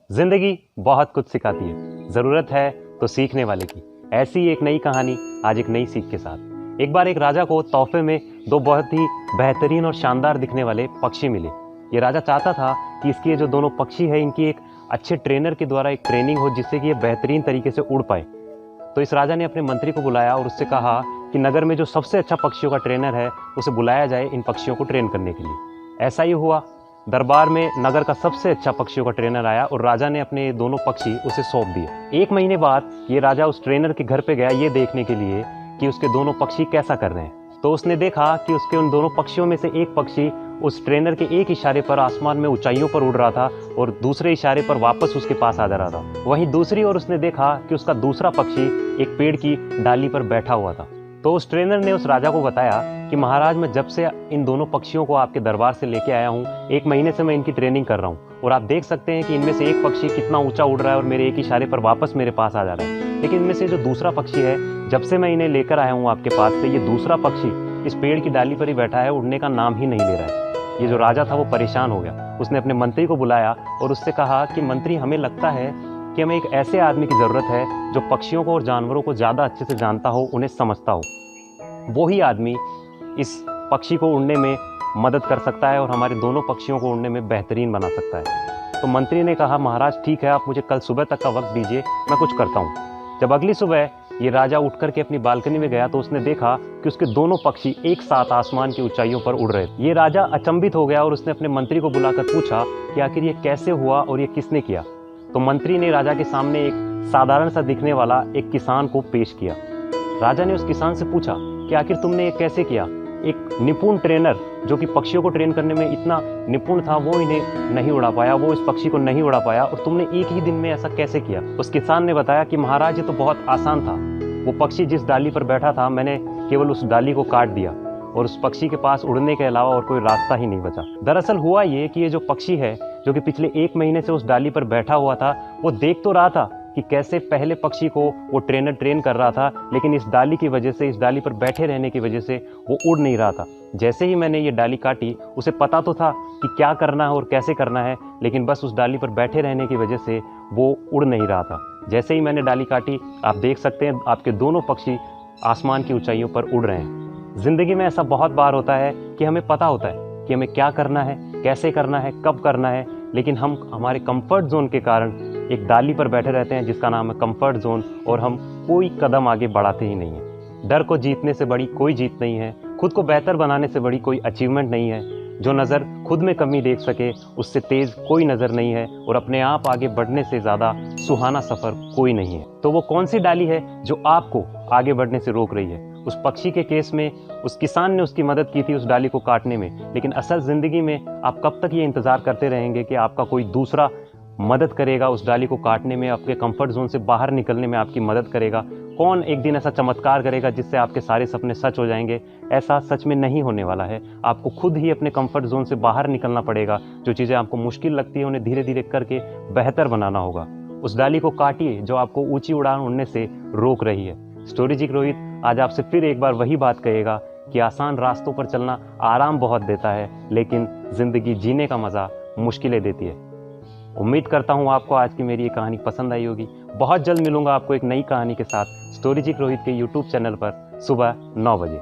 जिंदगी बहुत कुछ सिखाती है, ज़रूरत है तो सीखने वाले की। ऐसी एक नई कहानी आज एक नई सीख के साथ। एक बार एक राजा को तोहफे में दो बहुत ही बेहतरीन और शानदार दिखने वाले पक्षी मिले। ये राजा चाहता था कि इसकी ये जो दोनों पक्षी है इनकी एक अच्छे ट्रेनर के द्वारा एक ट्रेनिंग हो जिससे कि ये बेहतरीन तरीके से उड़ पाए। तो इस राजा ने अपने मंत्री को बुलाया और उससे कहा कि नगर में जो सबसे अच्छा पक्षियों का ट्रेनर है उसे बुलाया जाए इन पक्षियों को ट्रेन करने के लिए। ऐसा ही हुआ। दरबार में नगर का सबसे अच्छा पक्षियों का ट्रेनर आया और राजा ने अपने दोनों पक्षी उसे सौंप दिए। एक महीने बाद ये राजा उस ट्रेनर के घर पे गया ये देखने के लिए कि उसके दोनों पक्षी कैसा कर रहे हैं। तो उसने देखा कि उसके उन दोनों पक्षियों में से एक पक्षी उस ट्रेनर के एक इशारे पर आसमान में ऊंचाइयों पर उड़ रहा था और दूसरे इशारे पर वापस उसके पास आ जा रहा था। वहीं दूसरी ओर उसने देखा कि उसका दूसरा पक्षी एक पेड़ की डाली पर बैठा हुआ था। तो उस ट्रेनर ने उस राजा को बताया कि महाराज, मैं जब से इन दोनों पक्षियों को आपके दरबार से लेके आया हूँ, एक महीने से मैं इनकी ट्रेनिंग कर रहा हूँ और आप देख सकते हैं कि इनमें से एक पक्षी कितना ऊंचा उड़ रहा है और मेरे एक इशारे पर वापस मेरे पास आ जा रहा है। लेकिन इनमें से जो दूसरा पक्षी है, जब से मैं इन्हें लेकर आया हूँ आपके पास से, ये दूसरा पक्षी इस पेड़ की डाली पर ही बैठा है, उड़ने का नाम ही नहीं ले रहा है। ये जो राजा था वो परेशान हो गया। उसने अपने मंत्री को बुलाया और उससे कहा कि मंत्री, हमें लगता है कि हमें एक ऐसे आदमी की ज़रूरत है जो पक्षियों को और जानवरों को ज़्यादा अच्छे से जानता हो, उन्हें समझता हो। वो ही आदमी इस पक्षी को उड़ने में मदद कर सकता है और हमारे दोनों पक्षियों को उड़ने में बेहतरीन बना सकता है। तो मंत्री ने कहा, महाराज ठीक है, आप मुझे कल सुबह तक का वक्त दीजिए, मैं कुछ करता हूँ। जब अगली सुबह ये राजा उठ करके अपनी बालकनी में गया तो उसने देखा कि उसके दोनों पक्षी एक साथ आसमान की ऊंचाइयों पर उड़ रहे थे। ये राजा अचंभित हो गया और उसने अपने मंत्री को बुलाकर पूछा कि आखिर ये कैसे हुआ और ये किसने किया। तो मंत्री ने राजा के सामने एक साधारण सा दिखने वाला एक किसान को पेश किया। राजा ने उस किसान से पूछा कि आखिर तुमने ये कैसे किया। एक निपुण ट्रेनर जो कि पक्षियों को ट्रेन करने में इतना निपुण था, वो इन्हें नहीं उड़ा पाया, वो इस पक्षी को नहीं उड़ा पाया, और तुमने एक ही दिन में ऐसा कैसे किया। उस किसान ने बताया कि महाराज, ये तो बहुत आसान था। वो पक्षी जिस डाली पर बैठा था, मैंने केवल उस डाली को काट दिया और उस पक्षी के पास उड़ने के अलावा और कोई रास्ता ही नहीं बचा। दरअसल हुआ ये कि ये जो पक्षी है जो कि पिछले एक महीने से उस डाली पर बैठा हुआ था, वो देख तो रहा था कि कैसे पहले पक्षी को वो ट्रेनर ट्रेन कर रहा था, लेकिन इस डाली की वजह से, इस डाली पर बैठे रहने की वजह से वो उड़ नहीं रहा था। जैसे ही मैंने ये डाली काटी, उसे पता तो था कि क्या करना है और कैसे करना है, लेकिन बस उस डाली पर बैठे रहने की वजह से वो उड़ नहीं रहा था। जैसे ही मैंने डाली काटी, आप देख सकते हैं आपके दोनों पक्षी आसमान की ऊंचाइयों पर उड़ रहे हैं। जिंदगी में ऐसा बहुत बार होता है कि हमें पता होता है कि हमें क्या करना है, कैसे करना है, कब करना है, लेकिन हम हमारे कंफर्ट जोन के कारण एक डाली पर बैठे रहते हैं जिसका नाम है कंफर्ट जोन, और हम कोई कदम आगे बढ़ाते ही नहीं हैं। डर को जीतने से बड़ी कोई जीत नहीं है, खुद को बेहतर बनाने से बड़ी कोई अचीवमेंट नहीं है। जो नज़र खुद में कमी देख सके उससे तेज़ कोई नज़र नहीं है, और अपने आप आगे बढ़ने से ज़्यादा सुहाना सफ़र कोई नहीं है। तो वो कौन सी डाली है जो आपको आगे बढ़ने से रोक रही है? उस पक्षी के केस में उस किसान ने उसकी मदद की थी उस डाली को काटने में, लेकिन असल ज़िंदगी में आप कब तक ये इंतज़ार करते रहेंगे कि आपका कोई दूसरा मदद करेगा उस डाली को काटने में, आपके कंफर्ट जोन से बाहर निकलने में आपकी मदद करेगा? कौन एक दिन ऐसा चमत्कार करेगा जिससे आपके सारे सपने सच हो जाएंगे? ऐसा सच में नहीं होने वाला है। आपको खुद ही अपने कंफर्ट जोन से बाहर निकलना पड़ेगा। जो चीज़ें आपको मुश्किल लगती है उन्हें धीरे धीरे करके बेहतर बनाना होगा। उस डाली को काटिए जो आपको ऊंची उड़ान उड़ने से रोक रही है। स्टोरीजिक रोहित आज आपसे फिर एक बार वही बात कहेगा कि आसान रास्तों पर चलना आराम बहुत देता है, लेकिन ज़िंदगी जीने का मज़ा मुश्किलें देती है। उम्मीद करता हूँ आपको आज की मेरी ये कहानी पसंद आई होगी। बहुत जल्द मिलूंगा आपको एक नई कहानी के साथ स्टोरीजिक रोहित के यूट्यूब चैनल पर सुबह 9 बजे।